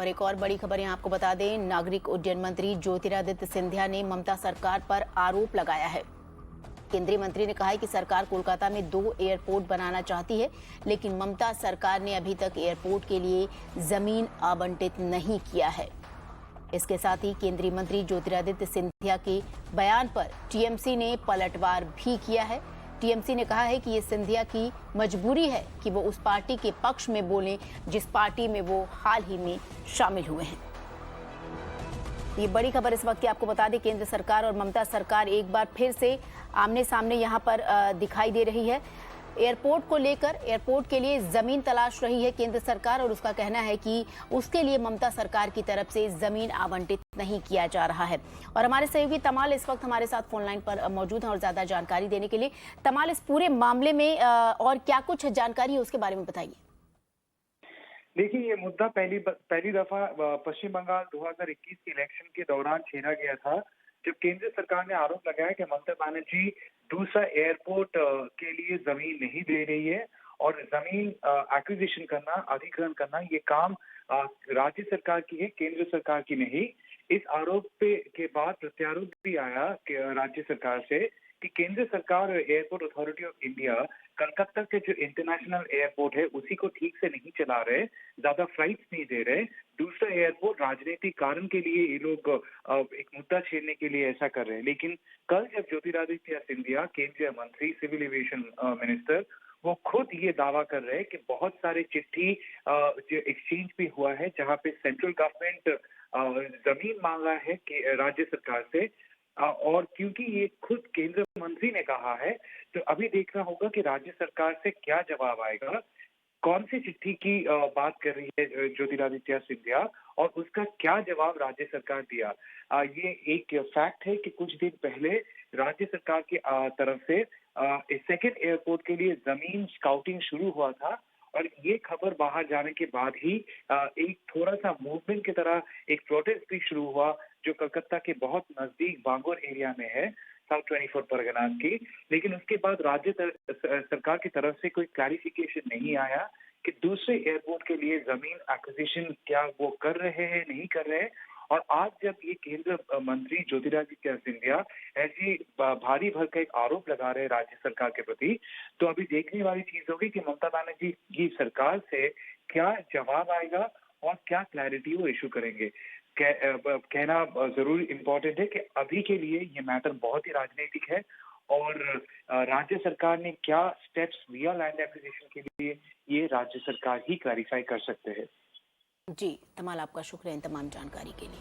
और एक और बड़ी खबर यहाँ आपको बता दें, नागरिक उड्डयन मंत्री ज्योतिरादित्य सिंधिया ने ममता सरकार पर आरोप लगाया है। केंद्रीय मंत्री ने कहा है कि सरकार कोलकाता में 2 एयरपोर्ट बनाना चाहती है, लेकिन ममता सरकार ने अभी तक एयरपोर्ट के लिए जमीन आवंटित नहीं किया है। इसके साथ ही केंद्रीय मंत्री ज्योतिरादित्य सिंधिया के बयान पर टीएमसी ने पलटवार भी किया है। टीएमसी ने कहा है कि ये सिंधिया की मजबूरी है कि वो उस पार्टी के पक्ष में बोलें जिस पार्टी में वो हाल ही में शामिल हुए हैं। ये बड़ी खबर इस वक्त की आपको बता दें, केंद्र सरकार और ममता सरकार एक बार फिर से आमने सामने यहां पर दिखाई दे रही है। एयरपोर्ट को लेकर, एयरपोर्ट के लिए जमीन तलाश रही है केंद्र सरकार और उसका कहना है कि उसके लिए ममता सरकार की तरफ से जमीन आवंटित नहीं किया जा रहा है। और हमारे सहयोगी तमाल इस वक्त हमारे साथ फोन लाइन पर मौजूद हैं और ज्यादा जानकारी देने के लिए। तमाल, इस पूरे मामले में और क्या कुछ जानकारी है उसके बारे में बताइए। देखिए, ये मुद्दा पहली दफा पश्चिम बंगाल 2021 के इलेक्शन के दौरान छेड़ा गया था, जब केंद्र सरकार ने आरोप लगाया कि ममता बनर्जी दूसरा एयरपोर्ट के लिए जमीन नहीं दे रही है और जमीन एक्विजिशन करना, अधिग्रहण करना, ये काम राज्य सरकार की है, केंद्र सरकार की नहीं। इस आरोप के बाद प्रत्यारोप भी आया कि राज्य सरकार से कि केंद्र सरकार और airport authority of India Calcutta के जो इंटरनेशनल एयरपोर्ट है उसी को ठीक से नहीं चला रहे, ज्यादा फ्लाइट्स नहीं दे रहे। दूसरा एयरपोर्ट राजनीतिक कारण के लिए ये लोग एक मुद्दा छेड़ने के लिए ऐसा कर रहे हैं। लेकिन कल जब ज्योतिरादित्य सिंधिया, केंद्रीय मंत्री, सिविल एविएशन मिनिस्टर, वो खुद ये दावा कर रहे हैं कि बहुत सारे चिट्ठी जो एक्सचेंज भी हुआ है जहां पे सेंट्रल गवर्नमेंट जमीन मांगा है कि राज्य सरकार से, और क्योंकि ये खुद केंद्र मंत्री ने कहा है तो अभी देखना होगा कि राज्य सरकार से क्या जवाब आएगा। कौन सी चिट्ठी की बात कर रही है ज्योतिरादित्य सिंधिया और उसका क्या जवाब राज्य सरकार दिया। ये एक फैक्ट है कि कुछ दिन पहले राज्य सरकार की तरफ से सेकेंड एयरपोर्ट के लिए जमीन स्काउटिंग शुरू हुआ था और ये खबर बाहर जाने के बाद ही एक थोड़ा सा मूवमेंट की तरह एक प्रोटेस्ट भी शुरू हुआ जो कलकत्ता के बहुत नजदीक बांगोर एरिया में है, साउथ 24 परगनास की। लेकिन उसके बाद राज्य सरकार की तरफ से कोई क्लैरिफिकेशन नहीं आया कि दूसरे एयरपोर्ट के लिए जमीन एक्विजिशन क्या वो कर रहे हैं, नहीं कर रहे हैं। और आज जब ये केंद्र मंत्री ज्योतिरादित्य सिंधिया ऐसी भारी भरकम एक आरोप लगा रहे हैं राज्य सरकार के प्रति, तो अभी देखने वाली चीज होगी कि ममता बनर्जी की सरकार से क्या जवाब आएगा और क्या क्लैरिटी वो इशू करेंगे। कहना जरूर इम्पोर्टेंट है कि अभी के लिए ये मैटर बहुत ही राजनीतिक है और राज्य सरकार ने क्या स्टेप्स लिया लैंड एक्विजिशन के लिए, ये राज्य सरकार ही क्लैरिफाई कर सकते हैं। जी, तमाल, आपका शुक्रिया इन तमाम जानकारी के लिए।